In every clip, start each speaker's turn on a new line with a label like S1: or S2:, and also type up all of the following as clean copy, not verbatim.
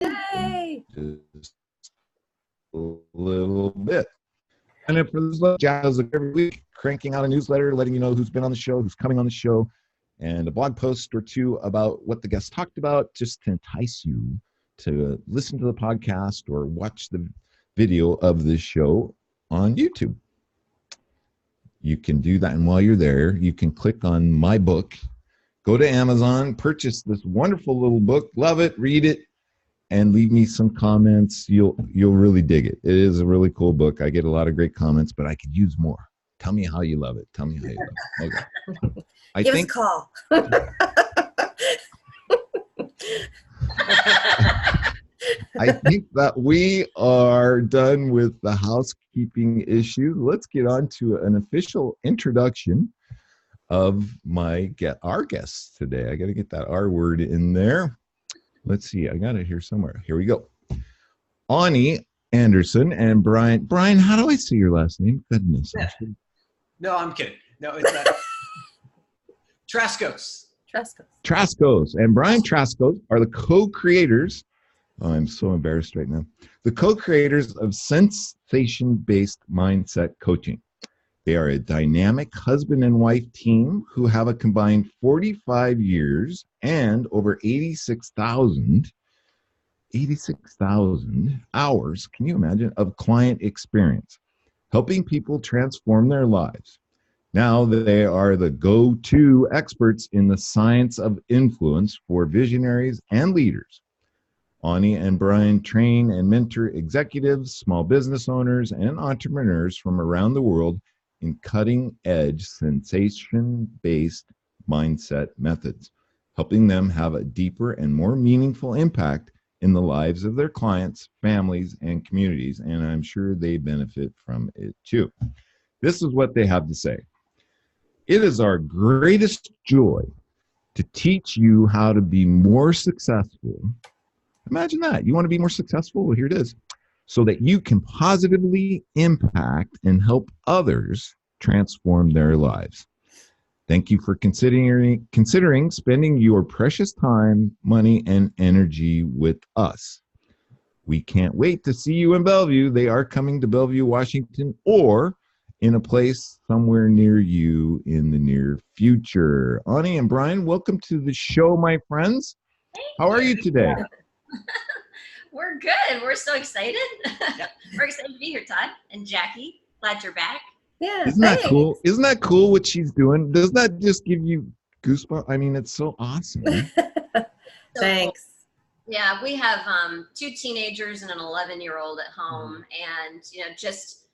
S1: Yay!
S2: Just a little bit. And if for this jazz every week, cranking out a newsletter, letting you know who's been on the show, who's coming on the show, and a blog post or two about what the guests talked about, just to entice you to listen to the podcast or watch the video of this show on YouTube. You can do that, and while you're there, you can click on my book, go to Amazon, purchase this wonderful little book, love it, read it, and leave me some comments. You'll really dig it. It is a really cool book. I get a lot of great comments, but I could use more. Tell me how you love it. Tell me how you love it. Okay.
S1: Give us a call.
S2: I think that we are done with the housekeeping issue. Let's get on to an official introduction of our guests today. I got to get that R word in there. Let's see. I got it here somewhere. Here we go. Ani, Anderson, and Brian. Brian, how do I say your last name? Goodness.
S3: No, I'm kidding. No, it's Trzaskos.
S2: Trzaskos. And Brian Trzaskos are the co-creators. Oh, I'm so embarrassed right now. The co-creators of sensation-based mindset coaching. They are a dynamic husband and wife team who have a combined 45 years and over 86,000 hours, can you imagine, of client experience, helping people transform their lives. Now they are the go-to experts in the science of influence for visionaries and leaders. Ani and Brian train and mentor executives, small business owners, and entrepreneurs from around the world in cutting-edge, sensation-based mindset methods, helping them have a deeper and more meaningful impact in the lives of their clients, families, and communities, and I'm sure they benefit from it too. This is what they have to say. It is our greatest joy to teach you how to be more successful. Imagine that. You want to be more successful? Well, here it is. So that you can positively impact and help others transform their lives. Thank you for considering spending your precious time, money, and energy with us. We can't wait to see you in Bellevue. They are coming to Bellevue, Washington, or in a place somewhere near you in the near future. Ani and Brian, welcome to the show, my friends. How are you today?
S4: We're good. We're so excited. We're excited to be here, Todd and Jackie. Glad you're back.
S1: Yeah.
S2: Isn't that cool? Isn't that cool what she's doing? Does that just give you goosebumps? I mean, it's so awesome.
S1: Thanks.
S4: Yeah, we have 2 teenagers and an 11-year-old at home, and just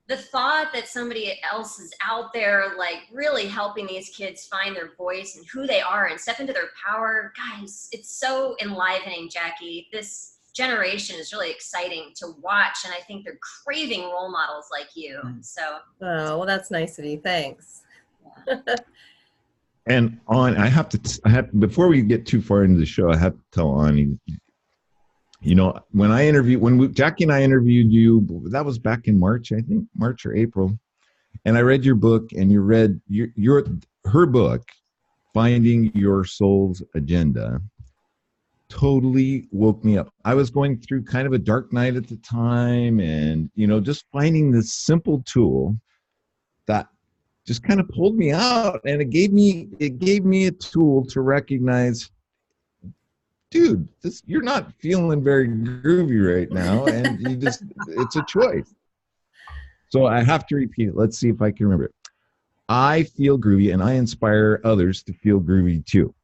S4: the thought that somebody else is out there, like really helping these kids find their voice and who they are and step into their power. Guys, it's so enlivening, Jackie. This generation is really exciting to watch, and I think they're craving role models like you. So.
S1: Oh, well, that's nice of you. Thanks.
S2: And I have to before we get too far into the show, I have to tell Ani, when Jackie and I interviewed you, that was back in March, I think, March or April. And I read your book, and you read her book, Finding Your Soul's Agenda, totally woke me up. I was going through kind of a dark night at the time, and, just finding this simple tool that just kind of pulled me out, and it gave me a tool to recognize, dude, you're not feeling very groovy right now, and it's a choice. So I have to repeat it. Let's see if I can remember it. I feel groovy, and I inspire others to feel groovy too.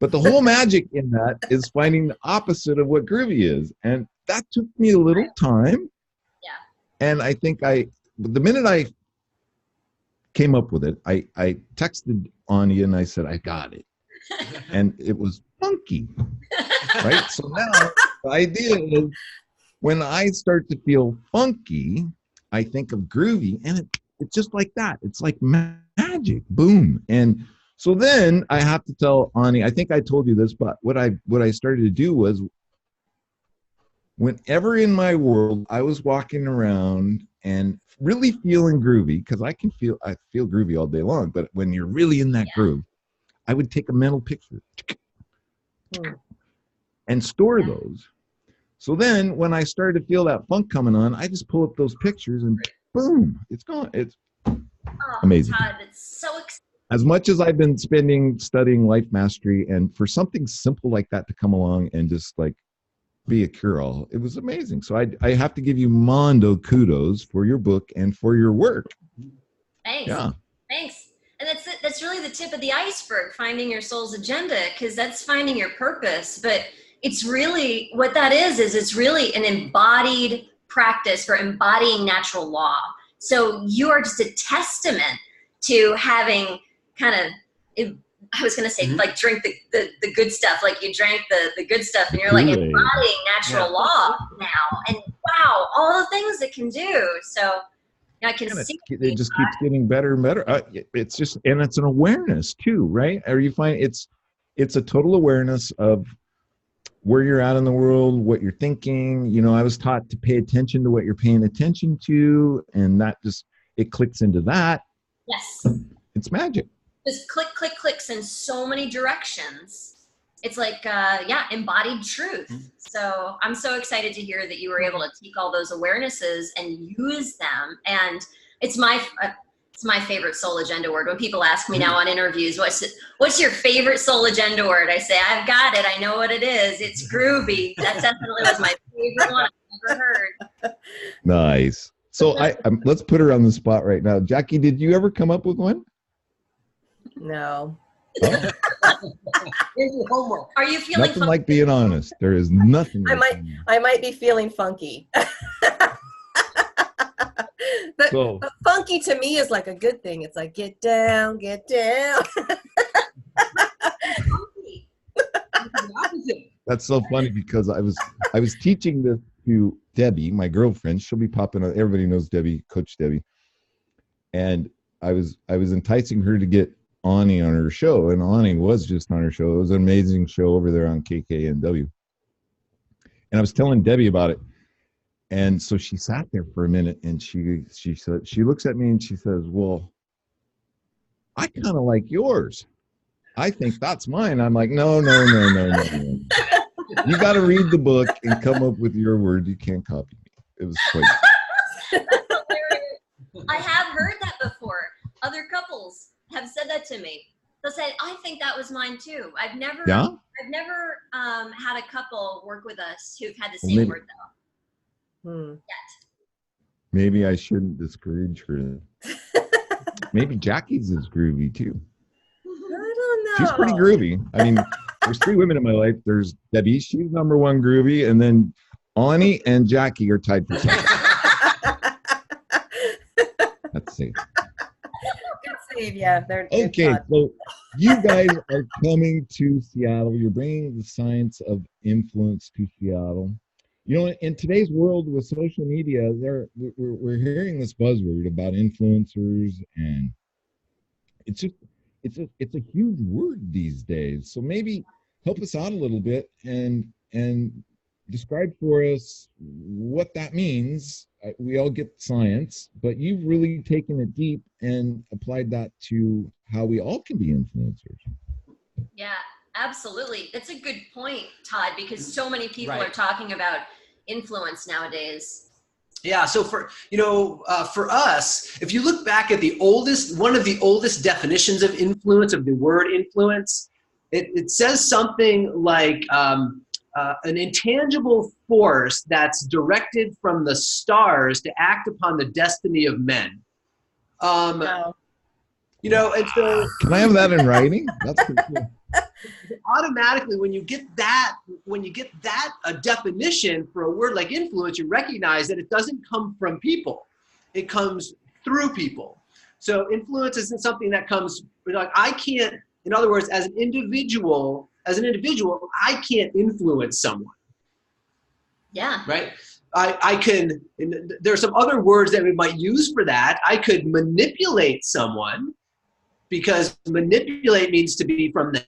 S2: But the whole magic in that is finding the opposite of what groovy is, and that took me a little time.
S4: Yeah.
S2: And I think the minute I came up with it, I texted Ani and I said, I got it. And it was funky. Right? So now the idea is when I start to feel funky, I think of groovy, and it's just like that. It's like magic. Boom. And so then I have to tell Ani, I think I told you this, but what I started to do was whenever in my world I was walking around and really feeling groovy, because I feel groovy all day long, but when you're really in that groove, I would take a mental picture and store those So then when I started to feel that funk coming on, I just pull up those pictures and boom, it's gone. It's
S4: Oh,
S2: amazing.
S4: Todd, it's so exciting.
S2: As much as I've been studying life mastery, and for something simple like that to come along and just like be a cure-all, it was amazing. So I have to give you Mondo kudos for your book and for your work.
S4: Thanks.
S2: Yeah.
S4: Thanks. And that's really the tip of the iceberg, finding your soul's agenda, because that's finding your purpose. But it's really what that is it's really an embodied practice for embodying natural law. So you are just a testament to having kind of, I was going to say, like drink the good stuff, like you drank the good stuff and you're like embodying natural law now. And wow, all the things it can do. So I can see
S2: it just keeps getting better and better. It's just, and it's an awareness too, right? Or you find it's a total awareness of where you're at in the world, what you're thinking. You know, I was taught to pay attention to what you're paying attention to, and that just, it clicks into that.
S4: Yes.
S2: It's magic.
S4: Just clicks in so many directions. It's like, embodied truth. So I'm so excited to hear that you were able to take all those awarenesses and use them. And it's my favorite soul agenda word. When people ask me now on interviews, what's your favorite soul agenda word? I say, I've got it. I know what it is. It's groovy. That definitely was my favorite one I've ever heard.
S2: Nice. So let's put her on the spot right now. Jackie, did you ever come up with one?
S1: No.
S2: Oh.
S3: Here's your homework.
S4: Are you feeling
S2: Nothing like being honest. There is nothing.
S1: I might be feeling funky. But funky to me is like a good thing. It's like, get down, get down.
S2: That's so funny because I was teaching this to Debbie, my girlfriend. She'll be popping on. Everybody knows Debbie, Coach Debbie. And I was enticing her to get Ani on her show, and Ani was just on her show. It was an amazing show over there on KKNW. And I was telling Debbie about it. And so she sat there for a minute, and she said, she looks at me and she says, well, I kind of like yours. I think that's mine. I'm like, no. You got to read the book and come up with your word. You can't copy me. It was quite.
S4: That's hilarious. I have heard that before. Other couples have said that to me. They'll say, I think that was mine too. I've never had a couple work with us who've had the same word though. Yet.
S2: Maybe I shouldn't discourage her. Maybe Jackie's is groovy too.
S1: I don't know.
S2: She's pretty groovy. I mean, there's 3 women in my life. There's Debbie, she's number 1 groovy, and then Ani and Jackie are tied for second. Let's see.
S1: Good save, yeah. They're
S2: okay, so you guys are coming to Seattle. You're bringing the science of influence to Seattle. You know, in today's world with social media, we're hearing this buzzword about influencers, and it's a huge word these days. So maybe help us out a little bit and describe for us what that means. We all get science, but you've really taken it deep and applied that to how we all can be influencers.
S4: Yeah, absolutely. That's a good point, Todd, because so many people are talking about influence nowadays.
S3: Yeah, so for us, if you look back at one of the oldest definitions of influence, of the word influence, it says something like an intangible force that's directed from the stars to act upon the destiny of men.
S1: Wow.
S3: You know, and so
S2: can I have that in writing? That's pretty cool.
S3: Automatically, when you get that a definition for a word like influence, you recognize that it doesn't come from people; it comes through people. So influence isn't something that comes like I can't. In other words, as an individual, I can't influence someone.
S4: Yeah.
S3: Right. I can. There are some other words that we might use for that. I could manipulate someone, because manipulate means to be from the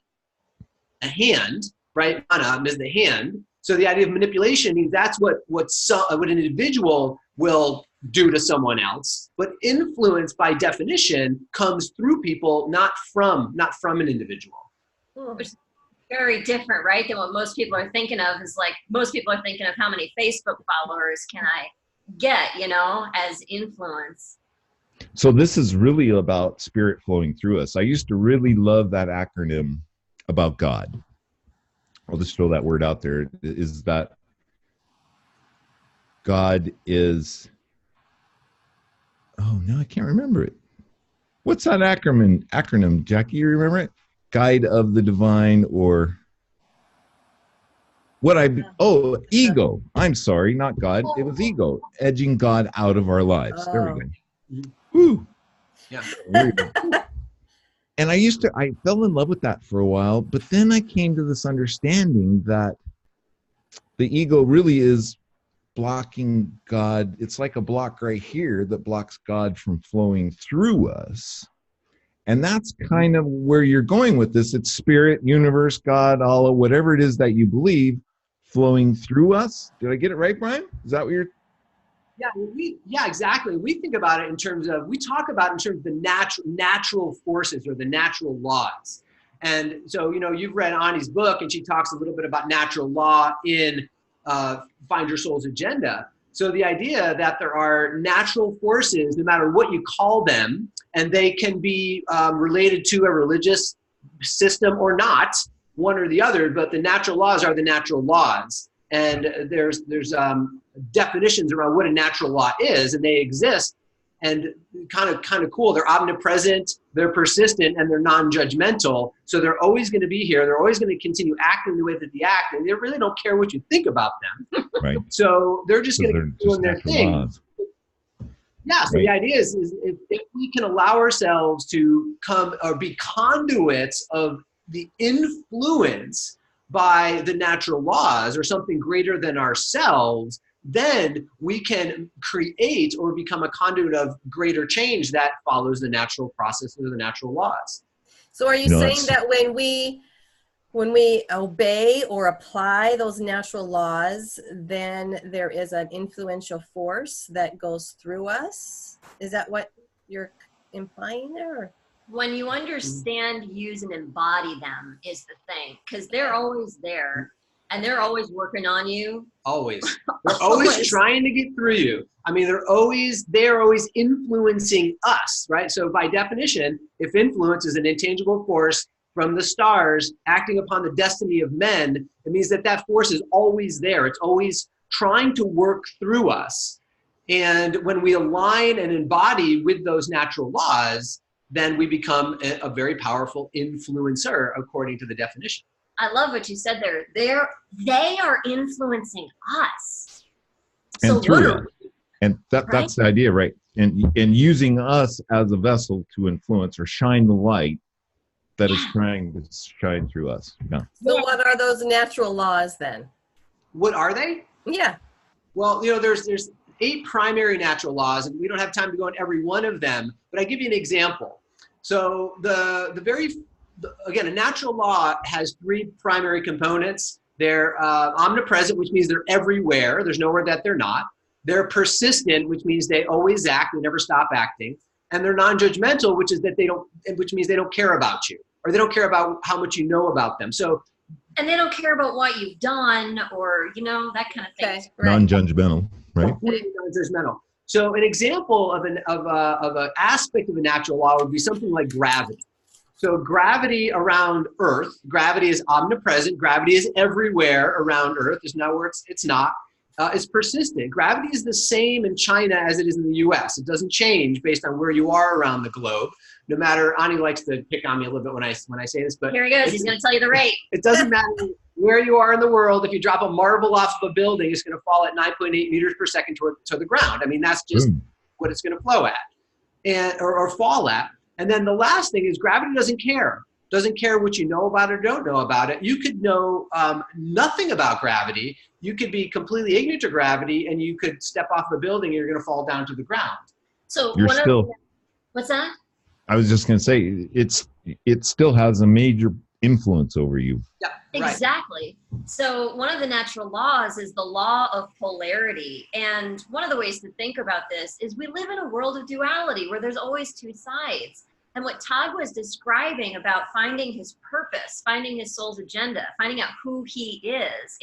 S3: hand, right? Mana is the hand. So the idea of manipulation means that's what an individual will do to someone else. But influence, by definition, comes through people, not from an individual.
S4: very different, right, than what most people are thinking of. Is like most people are thinking of how many Facebook followers can I get, you know, as influence.
S2: So this is really about spirit flowing through us. I used to really love that acronym about God. I'll just throw that word out there. Is that God is, oh, no, I can't remember it. What's that acronym, Jackie? You remember it? Guide of the divine, or ego. I'm sorry, not God. It was ego, edging God out of our lives. There we go. Woo.
S3: Yeah.
S2: And I fell in love with that for a while, but then I came to this understanding that the ego really is blocking God. It's like a block right here that blocks God from flowing through us. And that's kind of where you're going with this. It's spirit, universe, God, Allah, whatever it is that you believe, flowing through us. Did I get it right, Brian? Is that what you're?
S3: Yeah, exactly. We think about it in terms of, we talk about it in terms of the natural forces or the natural laws. And so, you know, you've read Ani's book, and she talks a little bit about natural law in Find Your Soul's Agenda. So the idea that there are natural forces, no matter what you call them, and they can be related to a religious system or not, one or the other, but the natural laws are the natural laws. And there's definitions around what a natural law is, and they exist, and kind of cool. They're omnipresent, they're persistent, and they're non-judgmental. So they're always going to be here. They're always going to continue acting the way that they act, and they really don't care what you think about them.
S2: Right.
S3: So they're just going to keep doing their thing.
S2: Laws.
S3: Yeah. So the idea is if we can allow ourselves to come or be conduits of the influence by the natural laws or something greater than ourselves, then we can create or become a conduit of greater change that follows the natural processes or the natural laws.
S1: So are you saying that when we obey or apply those natural laws, then there is an influential force that goes through us? Is that what you're implying there?
S4: When you understand, use, and embody them is the thing, because they're always there and they're always working on you.
S3: Always. They're always trying to get through you. I mean, they're always influencing us, right? So by definition, if influence is an intangible force from the stars acting upon the destiny of men, it means that that force is always there. It's always trying to work through us. And when we align and embody with those natural laws, then we become a very powerful influencer, according to the definition.
S4: I love what you said there. They are influencing us.
S2: And
S4: so
S2: through us. And that's
S4: right?
S2: the idea, right? And using us as a vessel to influence or shine the light that is trying to shine through us. Yeah.
S1: So what are those natural laws then?
S3: What are they?
S1: Yeah.
S3: Well, you know, there's 8 primary natural laws, and we don't have time to go into every one of them, but I give you an example. So again, a natural law has 3 primary components. They're omnipresent, which means they're everywhere. There's nowhere that they're not. They're persistent, which means they always act, they never stop acting. And they're non-judgmental, which means they don't care about you, or they don't care about how much you know about them. So,
S4: and they don't care about what you've done, or, you know, that kind of thing.
S1: Okay, right.
S2: Non-judgmental, right?
S3: Non-judgmental. So an example of an aspect of a natural law would be something like gravity. So gravity around Earth, gravity is omnipresent. Gravity is everywhere around Earth. There's nowhere it's not. It's persistent. Gravity is the same in China as it is in the US. It doesn't change based on where you are around the globe. No matter, Ani likes to pick on me a little bit when I say this, but
S4: here he goes. He's going to tell you the rate.
S3: It doesn't matter where you are in the world. If you drop a marble off of a building, it's going to fall at 9.8 meters per second to the ground. I mean, that's just what it's going to flow at or fall at. And then the last thing is gravity doesn't care. Doesn't care what you know about it or don't know about it. You could know nothing about gravity. You could be completely ignorant to gravity, and you could step off a building and you're going to fall down to the ground.
S4: So what's that?
S2: I was just going to say, it still has a major influence over you.
S3: Yeah,
S4: exactly. Right. So one of the natural laws is the law of polarity. And one of the ways to think about this is we live in a world of duality where there's always 2 sides. And what Todd was describing about finding his purpose, finding his soul's agenda, finding out who he is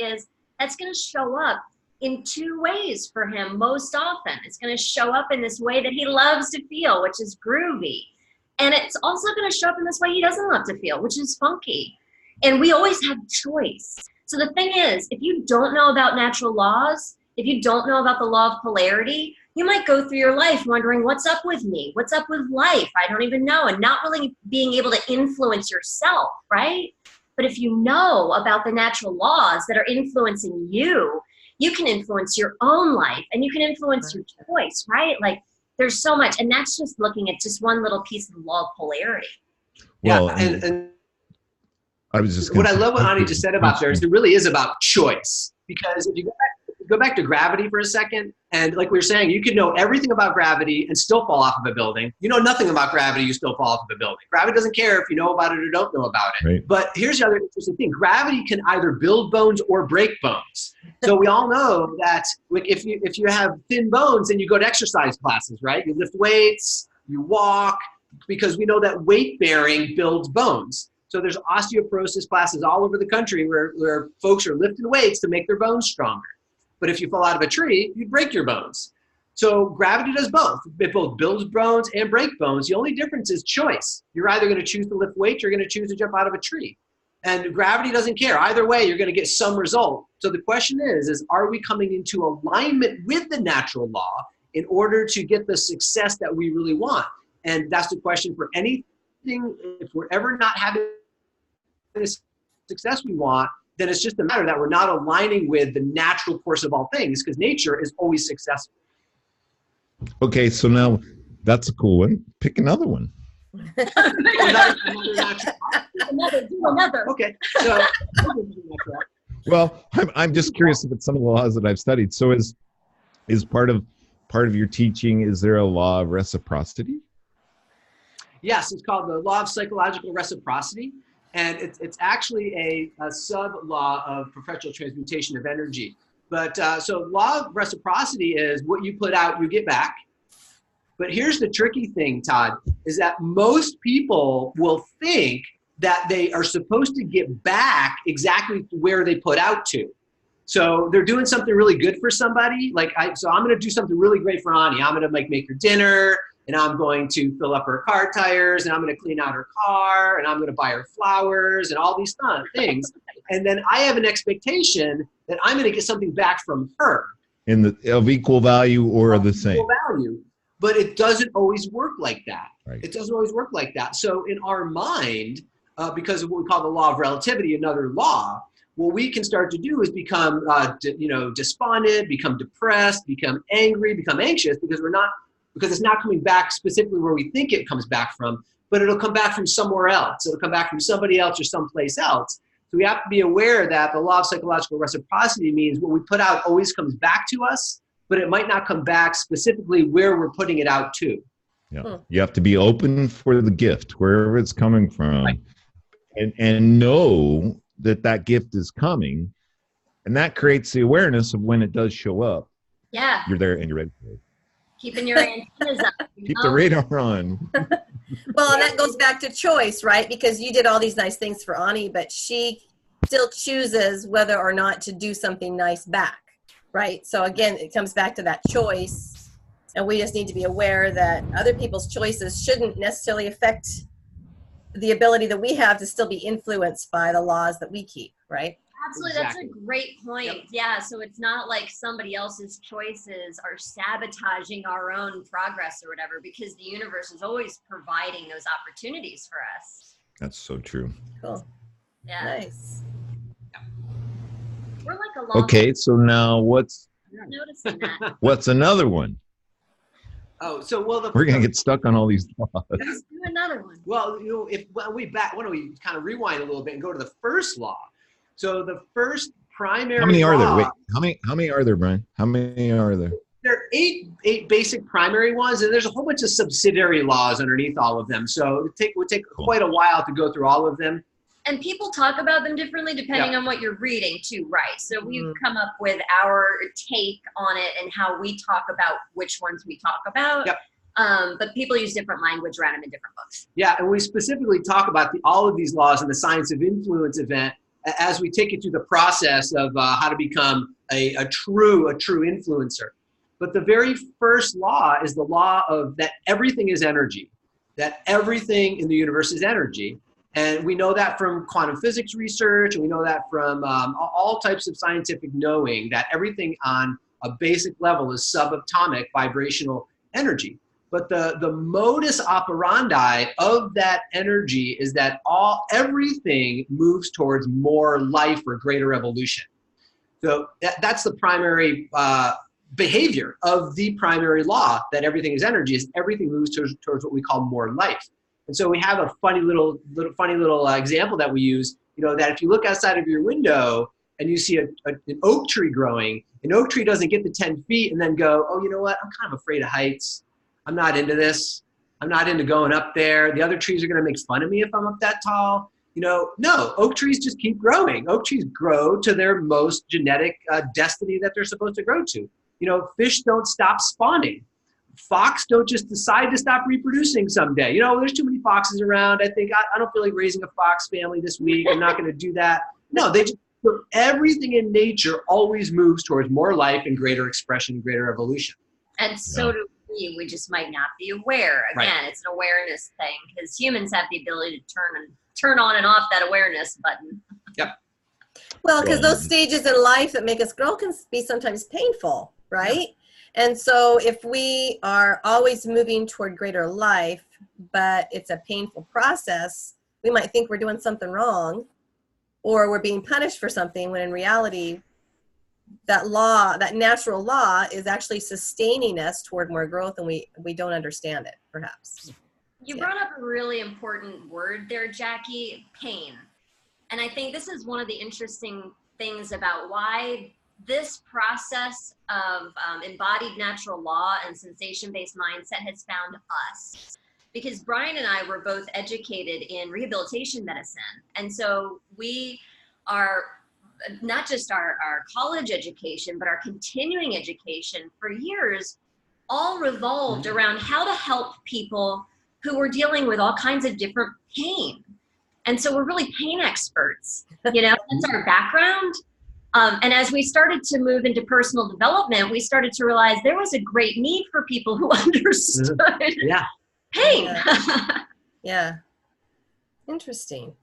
S4: that's going to show up in two ways for him most often. It's going to show up in this way that he loves to feel, which is groovy. And it's also going to show up in this way he doesn't love to feel, which is funky. And we always have choice. So the thing is, if you don't know about natural laws, if you don't know about the law of polarity, you might go through your life wondering, what's up with me? What's up with life? I don't even know. And not really being able to influence yourself, right? But if you know about the natural laws that are influencing you, you can influence your own life and you can influence your choice, right? Like there's so much. And that's just looking at just one little piece of the law of polarity.
S2: Well,
S3: yeah, and
S2: I was just
S3: what I love what Ani just said about there is it really is about choice. Because if you go back to gravity for a second, and like we were saying, you could know everything about gravity and still fall off of a building. You know nothing about gravity, you still fall off of a building. Gravity doesn't care if you know about it or don't know about it.
S2: Right.
S3: But here's the other interesting thing. Gravity can either build bones or break bones. So we all know that like if you have thin bones, then you go to exercise classes, right? You lift weights, you walk, because we know that weight bearing builds bones. So there's osteoporosis classes all over the country where folks are lifting weights to make their bones stronger. But if you fall out of a tree, you break your bones. So gravity does both. It both builds bones and breaks bones. The only difference is choice. You're either going to choose to lift weights or you're going to choose to jump out of a tree. And gravity doesn't care. Either way, you're going to get some result. So the question is are we coming into alignment with the natural law in order to get the success that we really want? And that's the question for anything. If we're ever not having the success we want, then it's just a matter that we're not aligning with the natural course of all things, because nature is always successful.
S2: Okay, so now that's a cool one. Pick another one.
S3: Another. Okay, so
S2: well, I'm just curious about some of the laws that I've studied. So is part of your teaching, is there a law of reciprocity?
S3: Yes, it's called the law of psychological reciprocity. And it's actually a sub-law of perpetual transmutation of energy. But so law of reciprocity is what you put out, you get back. But here's the tricky thing, Todd, is that most people will think that they are supposed to get back exactly where they put out to. So they're doing something really good for somebody. So I'm going to do something really great for Ani. I'm going to make her dinner. And I'm going to fill up her car tires, and I'm going to clean out her car, and I'm going to buy her flowers and all these things. And then I have an expectation that I'm going to get something back from her.
S2: Of equal value or the same.
S3: Equal value. But it doesn't always work like that.
S2: Right.
S3: It doesn't always work like that. So in our mind, because of what we call the law of relativity, another law, what we can start to do is become despondent, become depressed, become angry, become anxious, because it's not coming back specifically where we think it comes back from, but it'll come back from somewhere else. It'll come back from somebody else or someplace else. So we have to be aware that the law of psychological reciprocity means what we put out always comes back to us, but it might not come back specifically where we're putting it out to.
S2: Yeah. You have to be open for the gift, wherever it's coming from,
S3: right.
S2: and know that gift is coming. And that creates the awareness of when it does show up.
S4: Yeah.
S2: You're there and you're ready for it.
S4: Keeping your antennas up.
S2: Keep the radar on.
S1: Well, and that goes back to choice, right? Because you did all these nice things for Ani, but she still chooses whether or not to do something nice back, right? So again, it comes back to that choice. And we just need to be aware that other people's choices shouldn't necessarily affect the ability that we have to still be influenced by the laws that we keep, right?
S4: Absolutely.
S3: Exactly.
S4: That's a great point. Yep. Yeah. So it's not like somebody else's choices are sabotaging our own progress or whatever, because the universe is always providing those opportunities for us.
S2: That's so true.
S1: Cool.
S4: Yeah.
S1: Nice.
S4: We're like a long
S2: Okay. So now what's
S4: noticing that.
S2: what's another one?
S3: Oh, so
S2: We're going to get stuck on all these laws.
S4: Let's do another one.
S3: Well, why don't we kind of rewind a little bit and go to the first law? So the first primary
S2: How many are there?
S3: law,
S2: Wait, how many are there, Brian? How many are there?
S3: there are eight basic primary ones, and there's a whole bunch of subsidiary laws underneath all of them. So it would take quite a while to go through all of them.
S4: And people talk about them differently depending on what you're reading too, right? So we've come up with our take on it and how we talk about which ones we talk about.
S3: Yep.
S4: But people use different language around them in different books.
S3: Yeah, and we specifically talk about all of these laws in the Science of Influence event as we take you through the process of how to become a true influencer. But the very first law is the law of that everything is energy, that everything in the universe is energy. And we know that from quantum physics research, and we know that from all types of scientific knowing, that everything on a basic level is subatomic vibrational energy. But the modus operandi of that energy is that everything moves towards more life or greater evolution. So that's the primary behavior of the primary law, that everything is energy, is everything moves towards what we call more life. And so we have a funny little example that we use, that if you look outside of your window and you see an oak tree growing, an oak tree doesn't get to 10 feet and then go, oh, you know what, I'm kind of afraid of heights. I'm not into this. I'm not into going up there. The other trees are going to make fun of me if I'm up that tall. No, oak trees just keep growing. Oak trees grow to their most genetic destiny that they're supposed to grow to. Fish don't stop spawning. Fox don't just decide to stop reproducing someday. There's too many foxes around. I think I don't feel like raising a fox family this week. I'm not going to do that. No, everything in nature always moves towards more life and greater expression, greater evolution.
S4: And so do we just might not be aware. Again, It's an awareness thing, because humans have the ability to turn on and off that awareness button.
S3: Yep.
S1: Well, because those stages in life that make us grow can be sometimes painful, right? Yeah. And so if we are always moving toward greater life, but it's a painful process, we might think we're doing something wrong or we're being punished for something, when in reality, that natural law is actually sustaining us toward more growth, and we don't understand it, perhaps.
S4: You brought up a really important word there, Jackie, pain. And I think this is one of the interesting things about why this process of embodied natural law and sensation-based mindset has found us. Because Brian and I were both educated in rehabilitation medicine. And so we are not just our college education, but our continuing education for years all revolved around how to help people who were dealing with all kinds of different pain. And so we're really pain experts, that's our background. And as we started to move into personal development, we started to realize there was a great need for people who understood pain.
S1: Yeah. Interesting.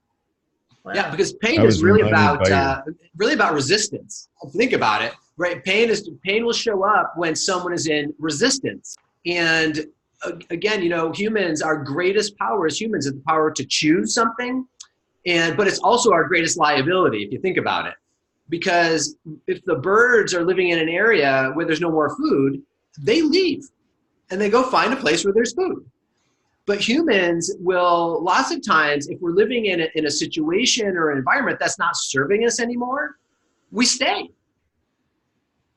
S1: Wow.
S3: Yeah, because pain is really about resistance. Think about it, right? Pain will show up when someone is in resistance. And again, humans, our greatest power as humans is the power to choose something, but it's also our greatest liability if you think about it. Because if the birds are living in an area where there's no more food, they leave and they go find a place where there's food. But humans will, lots of times, if we're living in a situation or an environment that's not serving us anymore, we stay.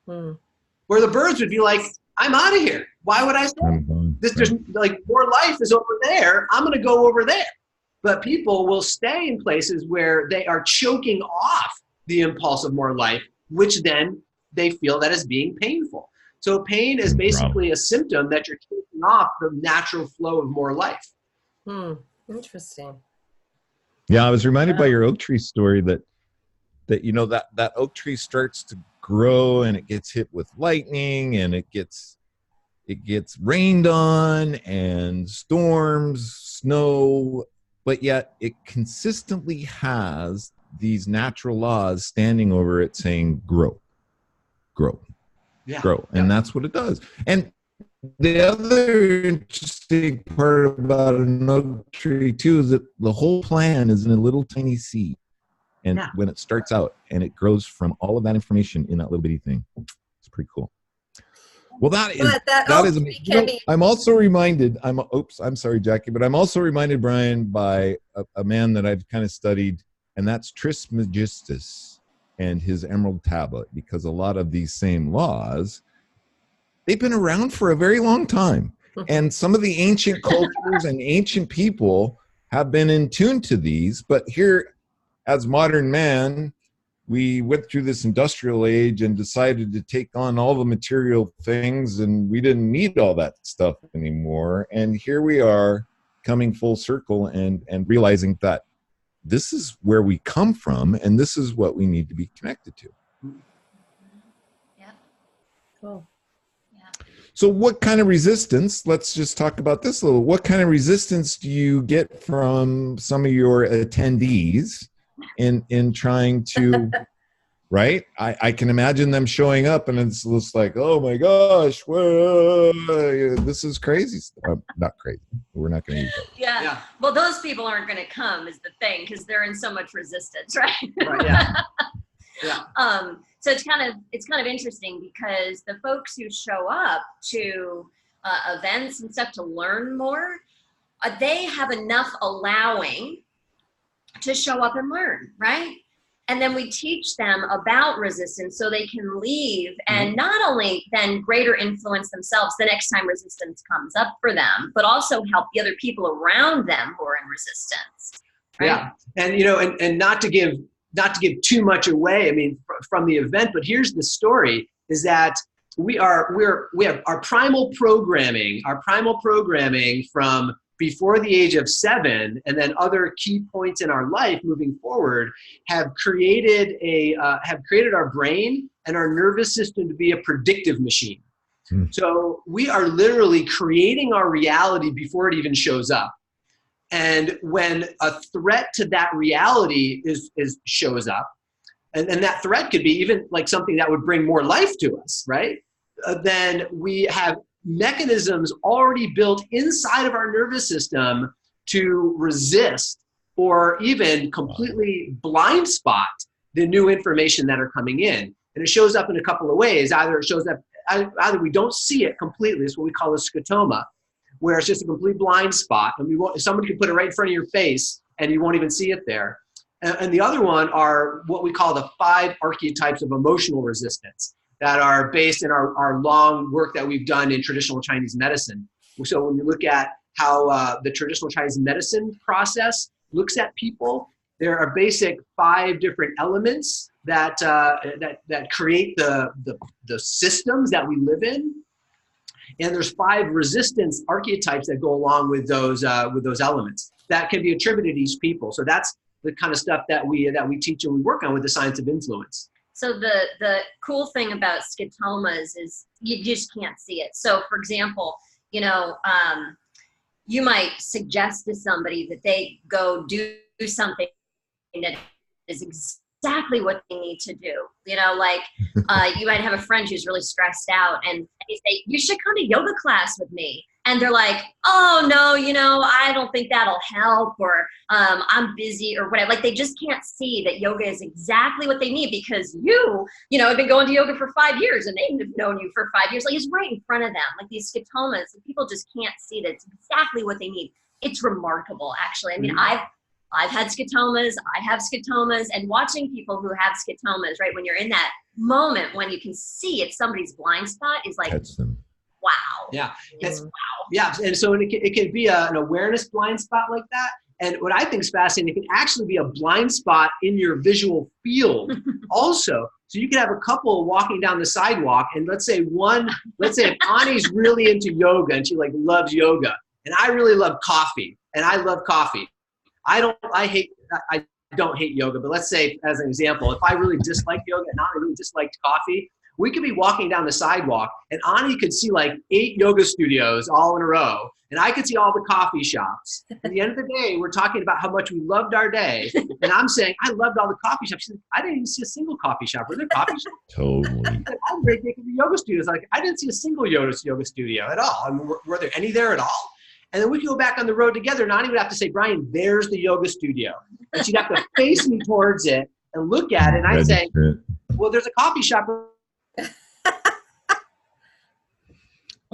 S3: Where the birds would be like, I'm out of here. Why would I stay? There's like more life is over there. I'm going to go over there. But people will stay in places where they are choking off the impulse of more life, which then they feel that is being painful. So pain is basically a symptom that you're taking off the natural flow of more life.
S1: Interesting.
S2: Yeah, I was reminded by your oak tree story that oak tree starts to grow and it gets hit with lightning and it gets rained on and storms, snow, but yet it consistently has these natural laws standing over it saying grow. And that's what it does. And the other interesting part about an oak tree too is that the whole plant is in a little tiny seed. And when it starts out and it grows from all of that information in that little bitty thing, it's pretty cool. Well, that is amazing. I'm also reminded, I'm sorry, Jackie, but I'm also reminded, Brian, by a man that I've kind of studied, and that's Trismegistus and his emerald tablet, because a lot of these same laws, they've been around for a very long time. And some of the ancient cultures and ancient people have been in tune to these. But here, as modern man, we went through this industrial age and decided to take on all the material things, and we didn't need all that stuff anymore. And here we are coming full circle and realizing that this is where we come from, and this is what we need to be connected to.
S4: Yeah.
S1: Cool.
S4: Yeah.
S2: So what kind of resistance, let's just talk about this a little. What kind of resistance do you get from some of your attendees in trying to, right? I can imagine them showing up and it's just like, oh my gosh, whoa, this is crazy. Not crazy. We're not going to use that.
S4: Yeah. Well, those people aren't going to come is the thing, because they're in so much resistance, right?
S3: Right, yeah. Yeah.
S4: So it's kind of interesting, because the folks who show up to events and stuff to learn more, they have enough allowing to show up and learn, right? And then we teach them about resistance so they can leave and not only then greater influence themselves the next time resistance comes up for them, but also help the other people around them who are in resistance. Right?
S3: Yeah, and you know, and not to give too much away, I mean, from the event, but here's the story: is that we have our primal programming from before the age of 7, and then other key points in our life moving forward have created our brain and our nervous system to be a predictive machine. So we are literally creating our reality before it even shows up. And when a threat to that reality shows up, and that threat could be even like something that would bring more life to us, right? Then we have mechanisms already built inside of our nervous system to resist or even completely blind spot the new information that are coming in. And it shows up in a couple of ways. Either we don't see it completely. It's what we call a scotoma, where it's just a complete blind spot, and somebody can put it right in front of your face and you won't even see it there. And the other one are what we call the 5 archetypes of emotional resistance that are based in our long work that we've done in traditional Chinese medicine. So when you look at how the traditional Chinese medicine process looks at people, there are basic 5 different elements that create the systems that we live in. And there's 5 resistance archetypes that go along with those elements that can be attributed to each people. So that's the kind of stuff that we teach and we work on with the science of influence.
S4: So the cool thing about scotomas is you just can't see it. So for example, you know, you might suggest to somebody that they go do something that is exactly what they need to do. You know, like you might have a friend who's really stressed out and they say, you should come to yoga class with me. And they're like, oh no, you know, I don't think that'll help, or I'm busy or whatever. Like they just can't see that yoga is exactly what they need, because you know, have been going to yoga for 5 years and they've known you for 5 years. Like it's right in front of them, like these scotomas, and people just can't see that it's exactly what they need. It's remarkable, actually. I mean, I've had scotomas, I have scotomas, and watching people who have scotomas, right, when you're in that moment when you can see it's somebody's blind spot is like, wow.
S3: Yeah.
S4: Wow.
S3: Yeah. And so it can be an awareness blind spot like that. And what I think is fascinating, it can actually be a blind spot in your visual field also. So you can have a couple walking down the sidewalk, and let's say if Ani's really into yoga and she like loves yoga, and I really love coffee, and I love coffee. I don't hate yoga, but let's say as an example, if I really dislike yoga and Ani really disliked coffee, we could be walking down the sidewalk and Ani could see like 8 yoga studios all in a row, and I could see all the coffee shops. At the end of the day, we're talking about how much we loved our day, and I'm saying I loved all the coffee shops. She's like, I didn't even see a single coffee shop. Were there coffee shops?
S2: Totally.
S3: I'm very big into yoga studios. Like I didn't see a single yoga studio at all. I mean, were there any there at all? And then we could go back on the road together, and Ani would have to say, Brian, there's the yoga studio. And she'd have to face me towards it and look at it, and I'd say, well, there's a coffee shop.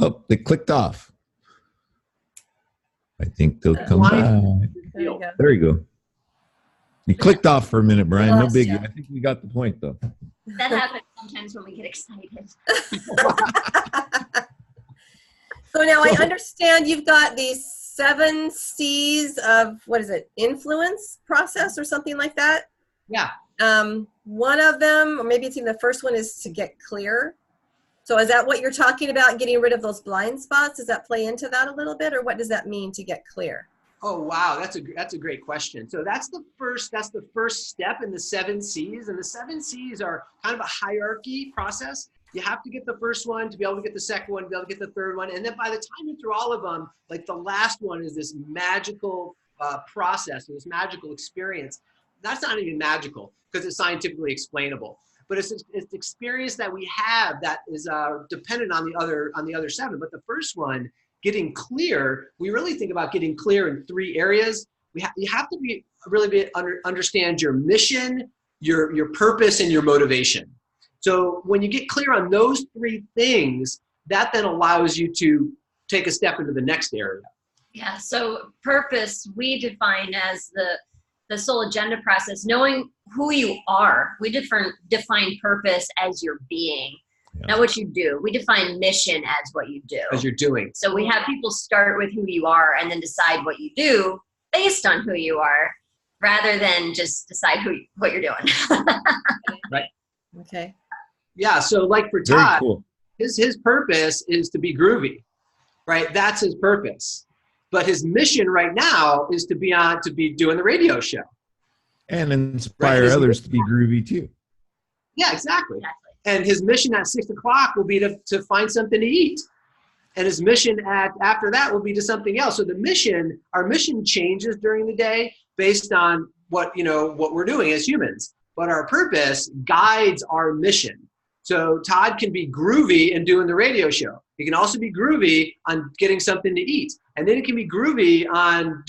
S2: Oh, they clicked off. I think they'll come back. There you go. You clicked off for a minute, Brian. No biggie. I think we got the point, though.
S4: That happens sometimes when we get excited.
S1: So now I understand you've got these 7 C's of, what is it, influence process or something like that?
S3: Yeah.
S1: One of them, or maybe it's even the first one, is to get clear. So is that what you're talking about, getting rid of those blind spots? Does that play into that a little bit, or what does that mean to get clear?
S3: Oh, wow. That's a great question. So that's the first step in the 7 C's. And the 7 C's are kind of a hierarchy process. You have to get the first one to be able to get the second one, to be able to get the third one. And then by the time you're through all of them, like the last one is this magical process, or this magical experience. That's not even magical because it's scientifically explainable. But it's experience that we have that is dependent on the other 7. But the first one, getting clear, we really think about getting clear in 3 areas. You have to understand your mission, your purpose, and your motivation. So when you get clear on those 3 things, that then allows you to take a step into the next area.
S4: Yeah. So purpose we define as the soul agenda process, knowing who you are. We define purpose as your being. Not what you do. We define mission as what you do.
S3: As you're doing.
S4: So we have people start with who you are and then decide what you do based on who you are, rather than just decide what you're doing.
S3: Right.
S1: Okay.
S3: Yeah. So like for Todd, cool. his purpose is to be groovy, right? That's his purpose. But his mission right now is to be doing the radio show.
S2: And inspire others to be groovy too.
S3: Yeah, exactly. And his mission at 6 o'clock will be to find something to eat. And his mission after that will be to something else. So our mission changes during the day based on what we're doing as humans. But our purpose guides our mission. So Todd can be groovy in doing the radio show. He can also be groovy on getting something to eat. And then he can be groovy on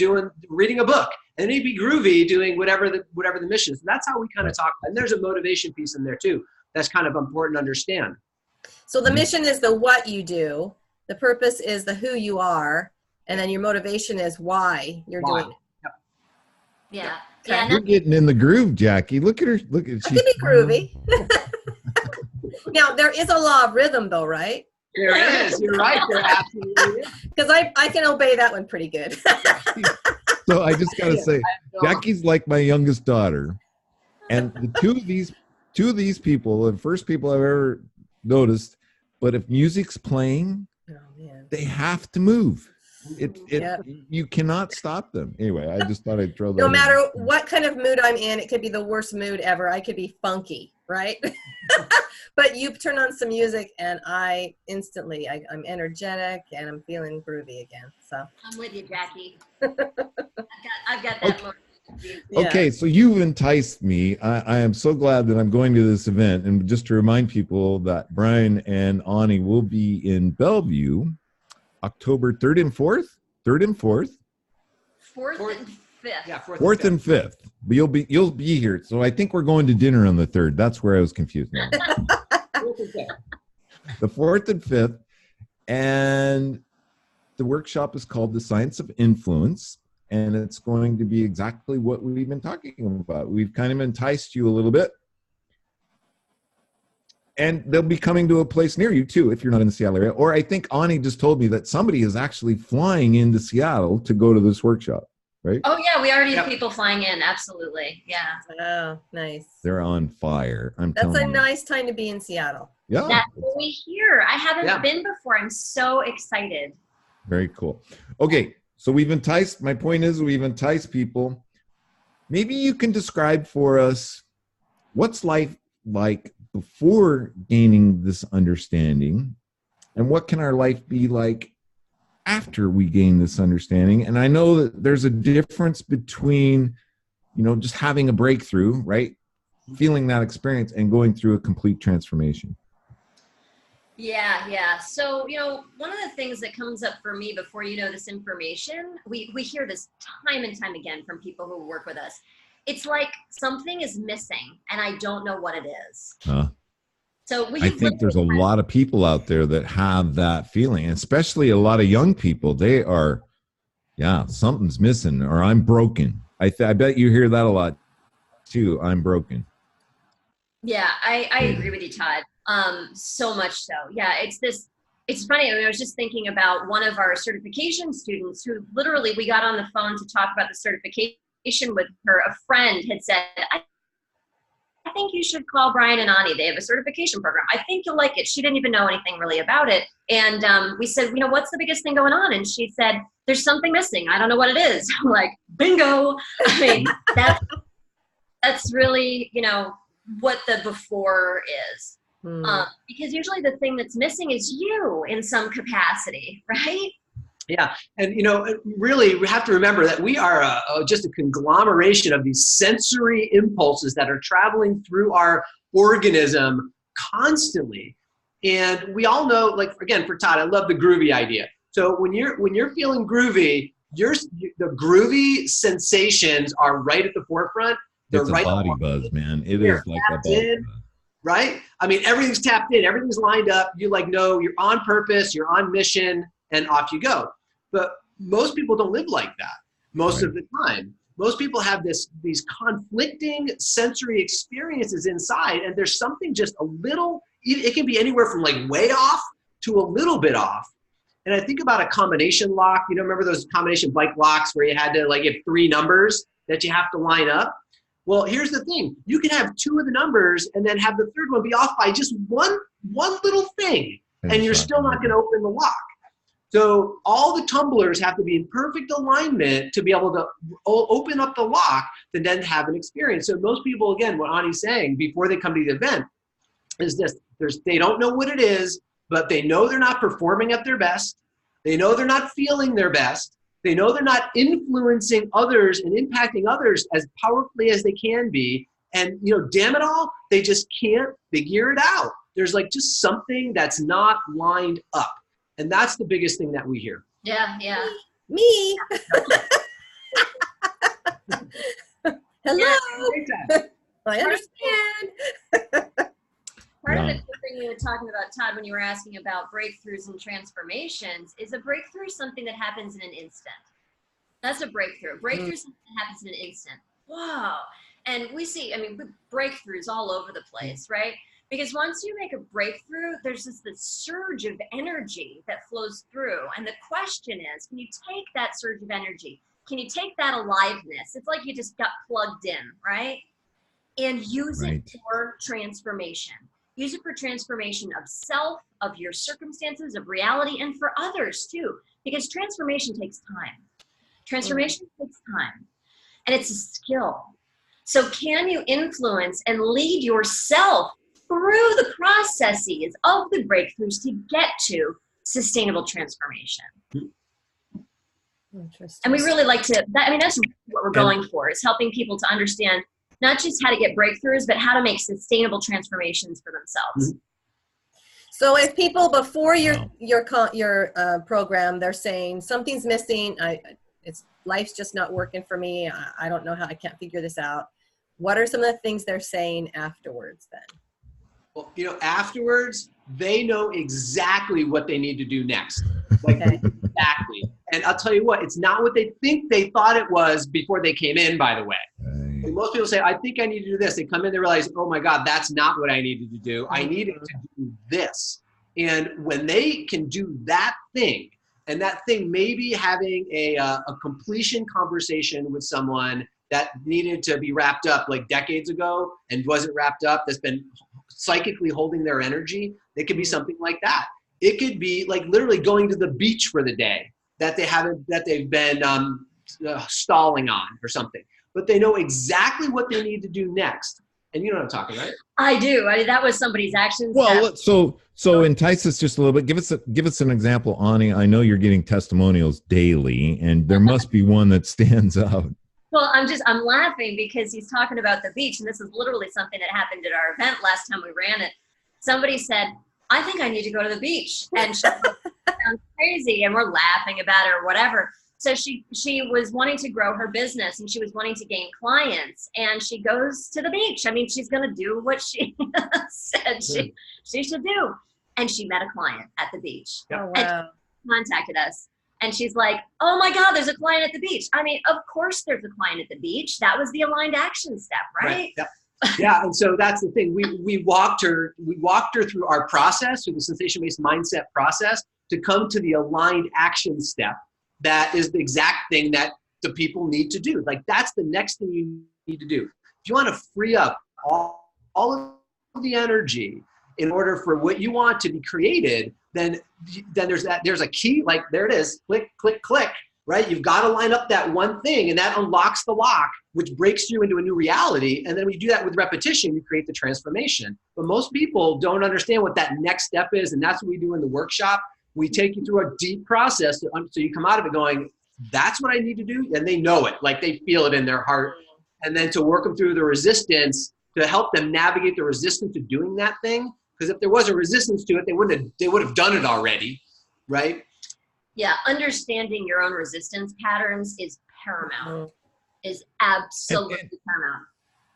S3: reading a book. And then he'd be groovy doing whatever the mission is. And that's how we kind of talk. And there's a motivation piece in there too. That's kind of important to understand.
S1: So the mission is the what you do. The purpose is the who you are. And then your motivation is why you're doing it.
S3: Yep.
S4: Yeah.
S1: Okay.
S4: Yeah.
S2: You're getting in the groove, Jackie. Look at her.
S1: I can be groovy. Now, there is a law of rhythm though, right?
S3: There is. You're right. There absolutely is.
S1: Because I can obey that one pretty good.
S2: So I just got to say, Jackie's like my youngest daughter. And the two of these people, the first people I've ever noticed, but if music's playing, they have to move. You cannot stop them. Anyway, I just thought I'd throw that
S1: No
S2: in.
S1: matter what kind of mood I'm in, it could be the worst mood ever. I could be funky, right? But you turn on some music and I'm energetic and I'm feeling groovy again. So
S4: I'm with you, Jackie. I've got that moment.
S2: Okay, so you've enticed me. I am so glad that I'm going to this event. And just to remind people that Brian and Ani will be in Bellevue October 3rd and 4th. 3rd and 4th.
S4: 4th and 5th.
S3: Yeah,
S2: 4th and 5th. But you'll be here. So I think we're going to dinner on the 3rd. That's where I was confused now. The 4th and 5th. And the workshop is called The Science of Influence. And it's going to be exactly what we've been talking about. We've kind of enticed you a little bit. And they'll be coming to a place near you, too, if you're not in the Seattle area. Or I think Ani just told me that somebody is actually flying into Seattle to go to this workshop, right?
S4: Oh, yeah. We already have people flying in. Absolutely. Yeah.
S1: Oh, nice.
S2: They're on fire.
S1: That's a nice time to be in Seattle.
S2: Yeah.
S4: That's what we hear. I haven't been before. I'm so excited.
S2: Very cool. Okay. So we've enticed people. Maybe you can describe for us what's life like before gaining this understanding, and what can our life be like after we gain this understanding. And I know that there's a difference between, just having a breakthrough, right? Feeling that experience and going through a complete transformation.
S4: Yeah. So, one of the things that comes up for me before this information, we hear this time and time again from people who work with us. It's like something is missing and I don't know what it is. So I
S2: think there's a lot of people out there that have that feeling, especially a lot of young people. They are, something's missing, or I'm broken. I bet you hear that a lot too. I'm broken.
S4: Yeah, I agree with you, Todd. So much so. Yeah, it's funny. I was just thinking about one of our certification students who literally we got on the phone to talk about the certification with her. A friend had said, think you should call Brian and Ani. They have a certification program. I think you'll like it. She didn't even know anything really about it. And we said, what's the biggest thing going on? And she said, there's something missing. I don't know what it is. I'm like, bingo. I mean, that's really, what the before is. Because usually the thing that's missing is you in some capacity, right?
S3: Yeah. And, really we have to remember that we are just a conglomeration of these sensory impulses that are traveling through our organism constantly. And we all know, like, again, for Todd, I love the groovy idea. So when you're feeling groovy, the groovy sensations are right at the forefront. They're
S2: it's a
S3: right
S2: body buzz, man. It is like a body buzz.
S3: Right? I mean, everything's tapped in. Everything's lined up. You know you're on purpose. You're on mission. And off you go. But most people don't live like that most of the time. Most people have these conflicting sensory experiences inside, and there's something just a little, it can be anywhere from like way off to a little bit off. And I think about a combination lock. Remember those combination bike locks where you had to like have 3 numbers that you have to line up? Well, here's the thing. You can have 2 of the numbers and then have the third one be off by just one little thing, and you're still not going to open the lock. So all the tumblers have to be in perfect alignment to be able to open up the lock to then have an experience. So most people, again, what Ani's saying before they come to the event is this: they don't know what it is, but they know they're not performing at their best. They know they're not feeling their best. They know they're not influencing others and impacting others as powerfully as they can be. And, damn it all, they just can't figure it out. There's like just something that's not lined up. And that's the biggest thing that we hear.
S4: Yeah.
S1: Me. Hello.
S3: Yeah.
S1: I understand.
S4: Part of the thing you were talking about, Todd, when you were asking about breakthroughs and transformations, is a breakthrough something that happens in an instant. That's a breakthrough. Breakthrough is something that happens in an instant. Wow. And we see, breakthroughs all over the place, right? Because once you make a breakthrough, there's this surge of energy that flows through. And the question is, can you take that surge of energy? Can you take that aliveness? It's like you just got plugged in, right? And use it for transformation. Use it for transformation of self, of your circumstances, of reality, and for others too. Because transformation takes time. Takes time. And it's a skill. So can you influence and lead yourself through the processes of the breakthroughs to get to sustainable transformation?
S1: Interesting.
S4: And we really like to, that's what we're going for, is helping people to understand not just how to get breakthroughs, but how to make sustainable transformations for themselves.
S1: So if people before your program, they're saying something's missing, life's just not working for me, I don't know how, I can't figure this out. What are some of the things they're saying afterwards then?
S3: Well, afterwards, they know exactly what they need to do next. Exactly. And I'll tell you what, it's not what they think they thought it was before they came in, by the way. Like most people say, I think I need to do this. They come in, they realize, oh my God, that's not what I needed to do. I needed to do this. And when they can do that thing, and that thing maybe having a completion conversation with someone that needed to be wrapped up like decades ago and wasn't wrapped up, that's been psychically holding their energy, it could be something like that. It could be like literally going to the beach for the day that they've been stalling on or something. But they know exactly what they need to do next. And you know what I'm talking, right?
S4: I do. That was somebody's action
S2: step. Well, so entice us just a little bit. Give us an example, Ani. I know you're getting testimonials daily, and there must be one that stands out.
S4: Well, I'm laughing because he's talking about the beach, and this is literally something that happened at our event last time we ran it. Somebody said, I think I need to go to the beach. And she sounds crazy, and we're laughing about it or whatever. So she was wanting to grow her business, and she was wanting to gain clients, and she goes to the beach. She's going to do what she said she should do. And she met a client at the beach.
S1: Oh, wow.
S4: And she contacted us. And she's like, oh my God, there's a client at the beach. Of course there's a client at the beach. That was the aligned action step, right?
S3: Yep. Yeah, and so that's the thing. We walked her through our process, through the sensation-based mindset process, to come to the aligned action step. That is the exact thing that the people need to do. Like, that's the next thing you need to do. If you want to free up all all of the energy in order for what you want to be created, then there's a key, like there it is, click, click, click, right? You've got to line up that one thing, and that unlocks the lock, which breaks you into a new reality. And then when you do that with repetition, you create the transformation. But most people don't understand what that next step is, and that's what we do in the workshop. We take you through a deep process so you come out of it going, that's what I need to do, and they know it, like they feel it in their heart. And then to work them through the resistance, to help them navigate the resistance to doing that thing. Because if there was a resistance to it, they would have done it already, right?
S4: Yeah, understanding your own resistance patterns is paramount. Is absolutely paramount.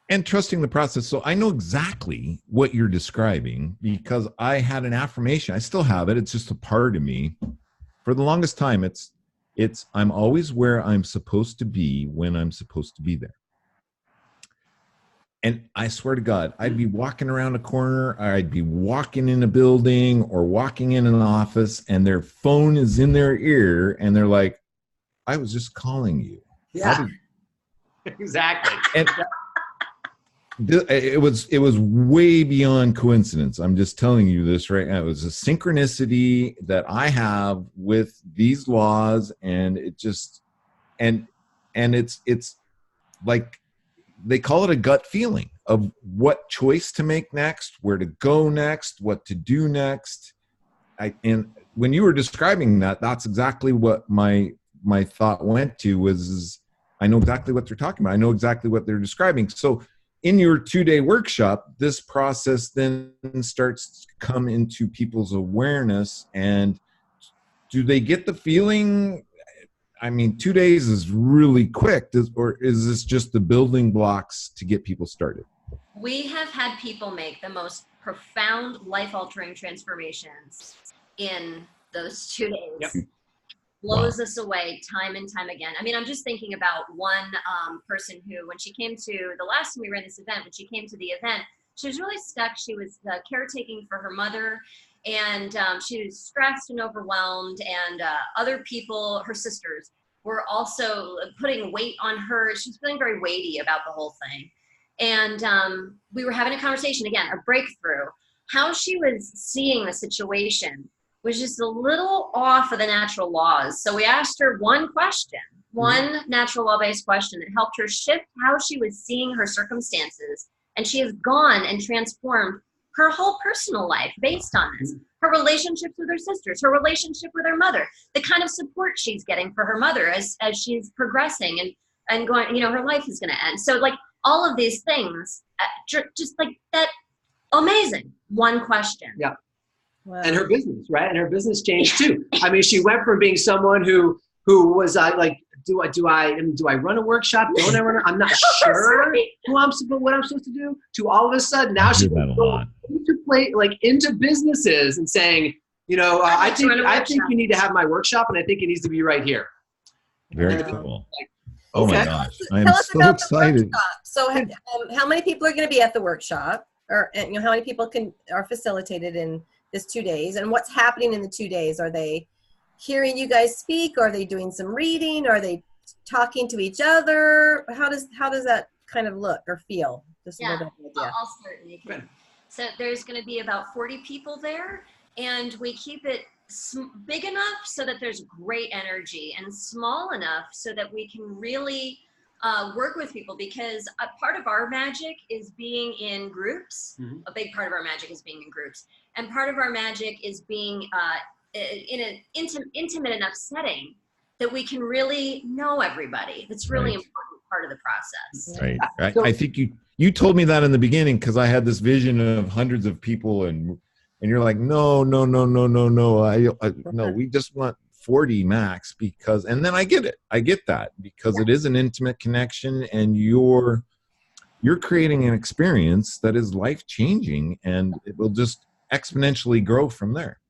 S2: And trusting the process. So I know exactly what you're describing because I had an affirmation. I still have it. It's just a part of me. For the longest time, it's I'm always where I'm supposed to be when I'm supposed to be there. And I swear to God, I'd be walking around a corner, I'd be walking in a building or walking in an office, and their phone is in their ear, and they're like, I was just calling you.
S3: Yeah, exactly.
S2: And it was way beyond coincidence. I'm just telling you this right now. It was a synchronicity that I have with these laws, and it just, and it's like, they call it a gut feeling of what choice to make next, where to go next, what to do next. And when you were describing that, that's exactly what my thought went to was, I know exactly what they're talking about. I know exactly what they're describing. So in your 2-day workshop, this process then starts to come into people's awareness. And do they get the feeling? I mean, 2 days is really quick, or is this just the building blocks to get people started?
S4: We have had people make the most profound, life-altering transformations in those 2 days.
S3: Yep.
S4: Blows us away time and time again. I mean, I'm just thinking about one person who, when she came to, the last time we ran this event, when she came to the event, she was really stuck. She was caretaking for her mother, and she was stressed and overwhelmed, and other people, her sisters, were also putting weight on her. She was feeling very weighty about the whole thing. And we were having a conversation, again, a breakthrough. How she was seeing the situation was just a little off of the natural laws. So we asked her one question, one natural law-based question that helped her shift how she was seeing her circumstances. And she has gone and transformed her whole personal life based on this. Her relationships with her sisters, her relationship with her mother, the kind of support she's getting for her mother as she's progressing and going, her life is going to end. So like all of these things, just like that, amazing. One question.
S3: Yeah. Wow. And her business, right? And her business changed too. I mean, she went from being someone who was like, do I run a workshop? Don't I run? I'm not sure what I'm supposed to do. To all of a sudden now she's into businesses and saying, I think you need to have my workshop, and I think it needs to be right here.
S2: Very cool. Oh my gosh, I'm so excited.
S1: So, how many people are going to be at the workshop, or how many people are facilitated in this 2 days, and what's happening in the 2 days? Are they hearing you guys speak? Are they doing some reading? Are they talking to each other? How does that kind of look or feel? Just
S4: yeah, I'll start. So there's going to be about 40 people there, and we keep it big enough so that there's great energy, and small enough so that we can really work with people, because a part of our magic is being in groups. A big part of our magic is being in groups, and part of our magic is being in an intimate enough setting that we can really know everybody. That's really important part of the process.
S2: Right. I think you told me that in the beginning, because I had this vision of hundreds of people, and you're like, no. No, we just want 40 max, because, and then I get it. I get that, because it is an intimate connection, and you're creating an experience that is life-changing, and it will just exponentially grow from there.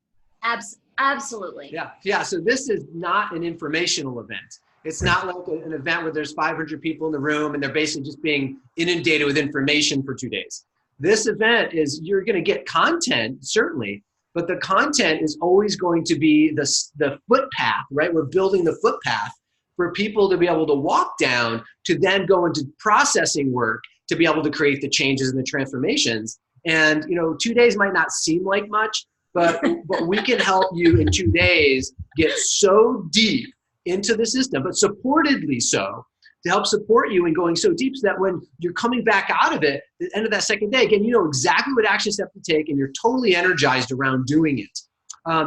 S4: Absolutely.
S3: Yeah. So this is not an informational event. It's not like an event where there's 500 people in the room and they're basically just being inundated with information for 2 days. This event is, you're going to get content, certainly, but the content is always going to be the footpath, right? We're building the footpath for people to be able to walk down, to then go into processing work, to be able to create the changes and the transformations. And, 2 days might not seem like much, but we can help you in 2 days get so deep into the system, but supportedly so, to help support you in going so deep so that when you're coming back out of it, at the end of that second day, again, you know exactly what action step to take and you're totally energized around doing it.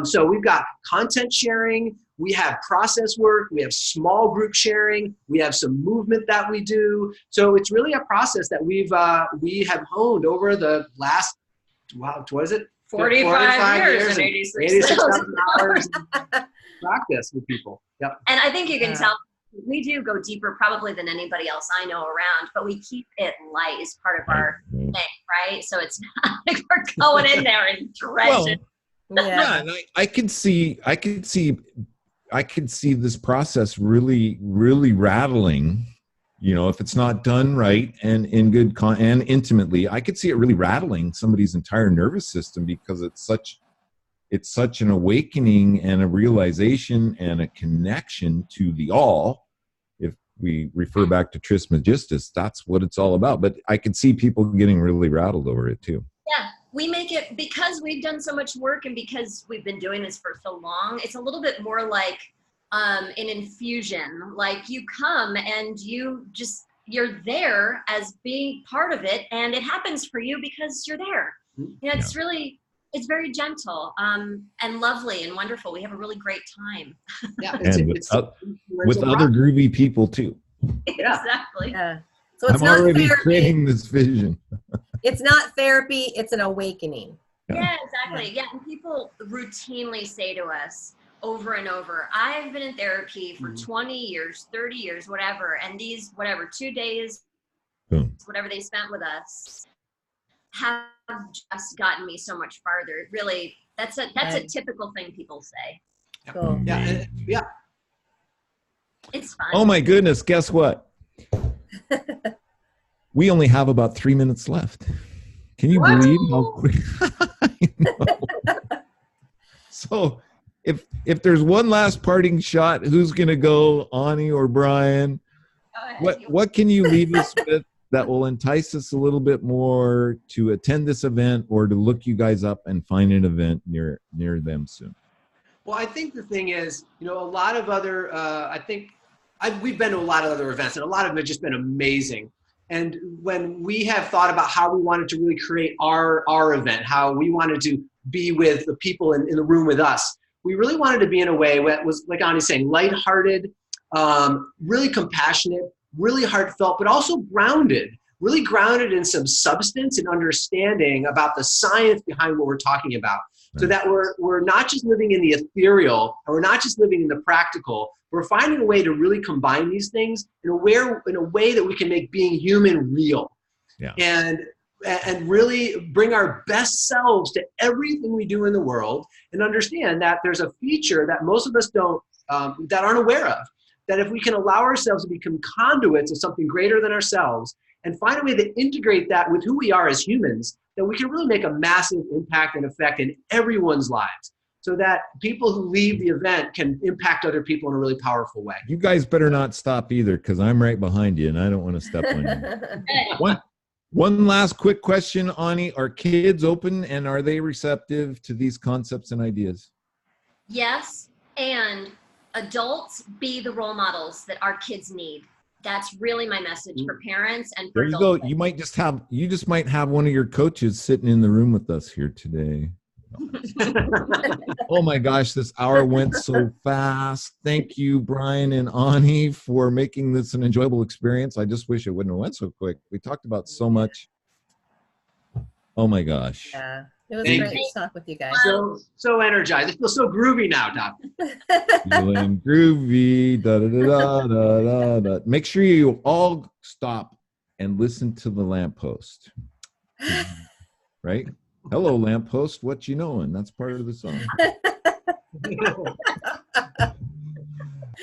S3: So we've got content sharing, we have process work, we have small group sharing, we have some movement that we do. So it's really a process that we have honed over the last, what is it?
S4: 45 years and
S3: 86,000 hours practice with people. Yep.
S4: And I think you can tell we do go deeper probably than anybody else I know around, but we keep it light as part of our thing, right? So it's not like we're going in there and dredging.
S2: Yeah, and I could see this process really, really rattling. If it's not done right and in good and intimately, I could see it really rattling somebody's entire nervous system, because it's such an awakening and a realization and a connection to the all. If we refer back to Trismegistus, that's what it's all about. But I could see people getting really rattled over it too.
S4: Yeah, we make it, because we've done so much work and because we've been doing this for so long, it's a little bit more like an infusion. Like you come and you're there as being part of it, and it happens for you because you're there. It's really, it's very gentle and lovely and wonderful. We have a really great time.
S3: Yeah,
S2: with other groovy people too.
S4: Exactly.
S1: Yeah. So it's
S2: I'm
S1: not
S2: already
S1: therapy.
S2: creating this vision.
S1: It's not therapy. It's an awakening.
S4: Yeah, exactly. Yeah, and people routinely say to us over and over, I've been in therapy for 20 years, 30 years, whatever, and these, 2 days, whatever they spent with us, have just gotten me so much farther. Really, that's a typical thing people say.
S1: Cool.
S3: Yeah.
S4: It's fun.
S2: Oh my goodness, guess what? We only have about 3 minutes left. Can you believe how quick? So if there's one last parting shot, who's going to go, Ani or Brian? What can you leave us with that will entice us a little bit more to attend this event or to look you guys up and find an event near them soon?
S3: Well, I think the thing is, a lot of other, we've been to a lot of other events, and a lot of them have just been amazing. And when we have thought about how we wanted to really create our event, how we wanted to be with the people in the room with us, we really wanted to be in a way that was, like Ani's saying, lighthearted, really compassionate, really heartfelt, but also grounded, really grounded in some substance and understanding about the science behind what we're talking about. So that we're not just living in the ethereal, and we're not just living in the practical. We're finding a way to really combine these things in a way that we can make being human real. Yeah. And really bring our best selves to everything we do in the world, and understand that there's a feature that most of us don't, that aren't aware of, that if we can allow ourselves to become conduits of something greater than ourselves and find a way to integrate that with who we are as humans, that we can really make a massive impact and effect in everyone's lives, so that people who leave the event can impact other people in a really powerful way.
S2: You guys better not stop either, because I'm right behind you and I don't want to step on you. One last quick question, Ani. Are kids open and are they receptive to these concepts and ideas?
S4: Yes, and adults, be the role models that our kids need. That's really my message for parents and for adults.
S2: There you go. You just might have one of your coaches sitting in the room with us here today. Oh my gosh, this hour went so fast. Thank you, Brian and Ani, for making this an enjoyable experience. I just wish it wouldn't have went so quick. We talked about so much. Oh my gosh.
S1: Yeah, it was great to talk with you guys.
S3: So energized. It feels so groovy now, Todd.
S2: Feeling groovy. Da, da, da, da, da, da. Make sure you all stop and listen to the lamppost. Right? Hello, lamppost. What you knowin'? That's part of the song.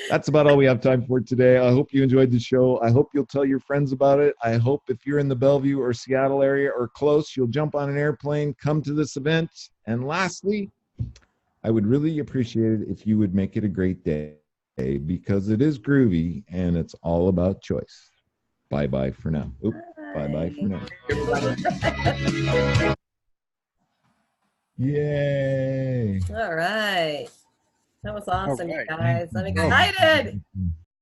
S2: That's about all we have time for today. I hope you enjoyed the show. I hope you'll tell your friends about it. I hope if you're in the Bellevue or Seattle area or close, you'll jump on an airplane, come to this event. And lastly, I would really appreciate it if you would make it a great day, because it is groovy and it's all about choice. Bye-bye for now. Oop. Bye-bye for now.
S3: Everybody.
S2: Yay.
S1: All right. That was awesome,
S5: All right.
S1: you guys. I'm excited.